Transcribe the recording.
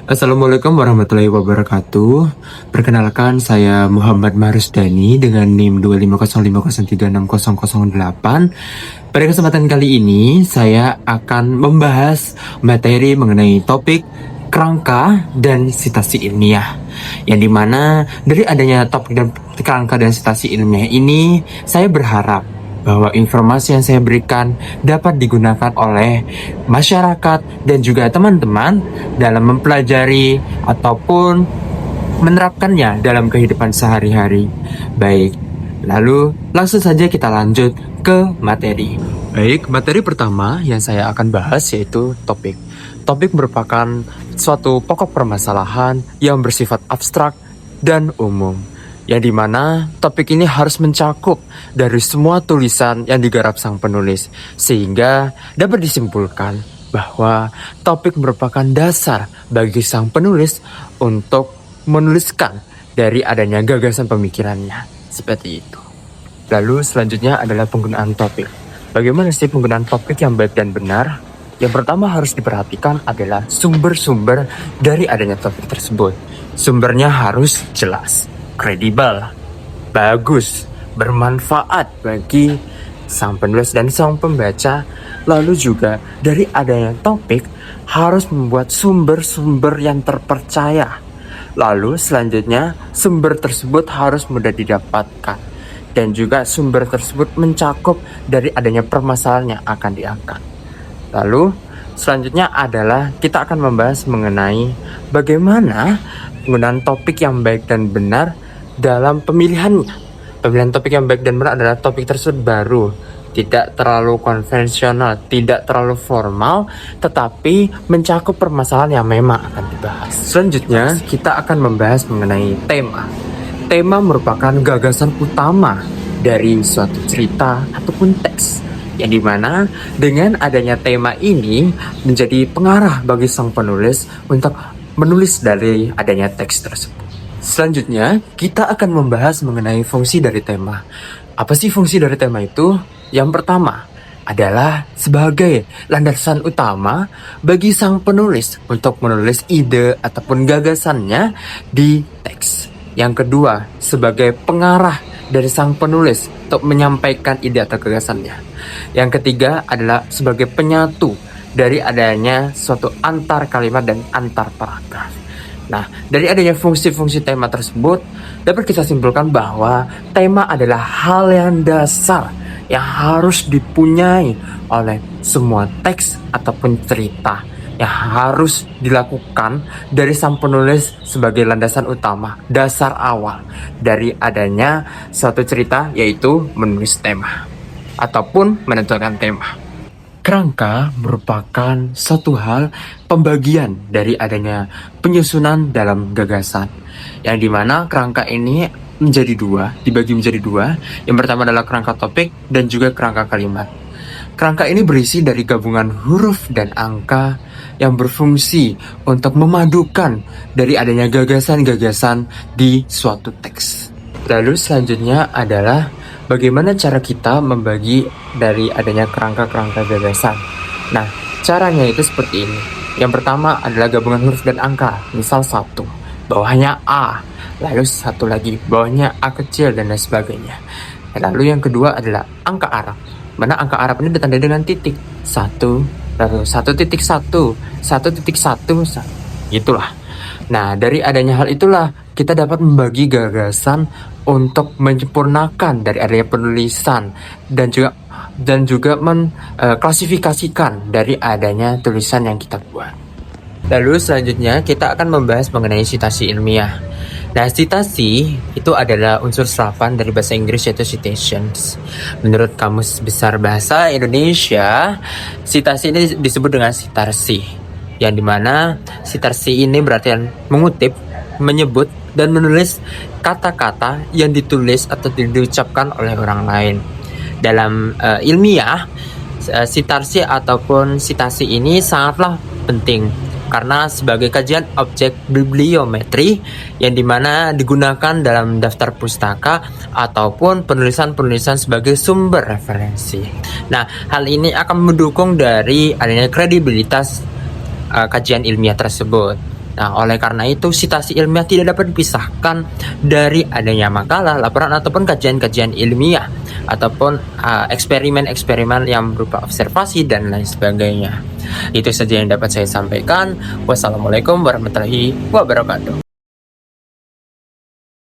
Assalamualaikum warahmatullahi wabarakatuh. Perkenalkan, saya Muhammad Mahrusdani dengan NIM 25050360008. Pada kesempatan kali ini, saya akan membahas materi mengenai topik kerangka dan sitasi ilmiah. Yang dimana dari adanya topik dan kerangka dan sitasi ilmiah ini, saya berharap bahwa informasi yang saya berikan dapat digunakan oleh masyarakat dan juga teman-teman dalam mempelajari ataupun menerapkannya dalam kehidupan sehari-hari. Baik, lalu langsung saja kita lanjut ke materi. Baik, materi pertama yang saya akan bahas yaitu topik. Topik merupakan suatu pokok permasalahan yang bersifat abstrak dan umum, yang dimana topik ini harus mencakup dari semua tulisan yang digarap sang penulis, sehingga dapat disimpulkan bahwa topik merupakan dasar bagi sang penulis untuk menuliskan dari adanya gagasan pemikirannya, seperti itu. Lalu selanjutnya adalah penggunaan topik. Bagaimana sih penggunaan topik yang baik dan benar? Yang pertama harus diperhatikan adalah sumber-sumber dari adanya topik tersebut. Sumbernya harus jelas, kredibel, bagus, bermanfaat bagi sang penulis dan sang pembaca. Lalu juga dari adanya topik harus membuat sumber-sumber yang terpercaya. Lalu selanjutnya sumber tersebut harus mudah didapatkan, dan juga sumber tersebut mencakup dari adanya permasalahan yang akan diangkat. Lalu selanjutnya adalah kita akan membahas mengenai bagaimana penggunaan topik yang baik dan benar dalam pemilihannya. Pemilihan topik yang baik dan benar adalah topik tersebut baru, tidak terlalu konvensional, tidak terlalu formal, tetapi mencakup permasalahan yang memang akan dibahas. Selanjutnya, kita akan membahas mengenai tema. Tema merupakan gagasan utama dari suatu cerita ataupun teks, yang dimana dengan adanya tema ini menjadi pengarah bagi sang penulis untuk menulis dari adanya teks tersebut. Selanjutnya, kita akan membahas mengenai fungsi dari tema. Apa sih fungsi dari tema itu? Yang pertama adalah sebagai landasan utama bagi sang penulis untuk menulis ide ataupun gagasannya di teks. Yang kedua, sebagai pengarah dari sang penulis untuk menyampaikan ide atau gagasannya. Yang ketiga adalah sebagai penyatu dari adanya suatu antar kalimat dan antar paragraf. Nah, dari adanya fungsi-fungsi tema tersebut, dapat kita simpulkan bahwa tema adalah hal yang dasar yang harus dipunyai oleh semua teks ataupun cerita, yang harus dilakukan dari sang penulis sebagai landasan utama, dasar awal dari adanya suatu cerita, yaitu menulis tema ataupun menentukan tema. Kerangka merupakan satu hal pembagian dari adanya penyusunan dalam gagasan, yang dimana kerangka ini dibagi menjadi dua. Yang pertama adalah kerangka topik dan juga kerangka kalimat. Kerangka ini berisi dari gabungan huruf dan angka yang berfungsi untuk memadukan dari adanya gagasan-gagasan di suatu teks. Lalu selanjutnya adalah bagaimana cara kita membagi dari adanya kerangka-kerangka gagasan. Nah, caranya itu seperti ini. Yang pertama adalah gabungan huruf dan angka. Misal 1, bawahnya A. Lalu satu lagi, bawahnya A kecil dan lain sebagainya. Lalu yang kedua adalah angka Arab. Mana angka Arab ini ditandai dengan titik. 1, lalu 1.1, 1.1, itulah. Nah, dari adanya hal itulah kita dapat membagi gagasan untuk menyempurnakan dari adanya penulisan dan juga mengklasifikasikan dari adanya tulisan yang kita buat. Lalu selanjutnya kita akan membahas mengenai sitasi ilmiah. Nah, sitasi itu adalah unsur serapan dari bahasa Inggris yaitu citations. Menurut Kamus Besar Bahasa Indonesia, sitasi ini disebut dengan sitarsi, yang dimana sitarsi ini berarti mengutip, menyebut, dan menulis kata-kata yang ditulis atau diucapkan oleh orang lain. Dalam ilmiah, sitarsi ataupun sitasi ini sangatlah penting karena sebagai kajian objek bibliometri yang dimana digunakan dalam daftar pustaka ataupun penulisan-penulisan sebagai sumber referensi. Nah, hal ini akan mendukung dari adanya kredibilitas kajian ilmiah tersebut. Nah, oleh karena itu sitasi ilmiah tidak dapat dipisahkan dari adanya makalah, laporan ataupun kajian-kajian ilmiah ataupun eksperimen-eksperimen yang berupa observasi dan lain sebagainya. Itu saja yang dapat saya sampaikan. Wassalamualaikum warahmatullahi wabarakatuh.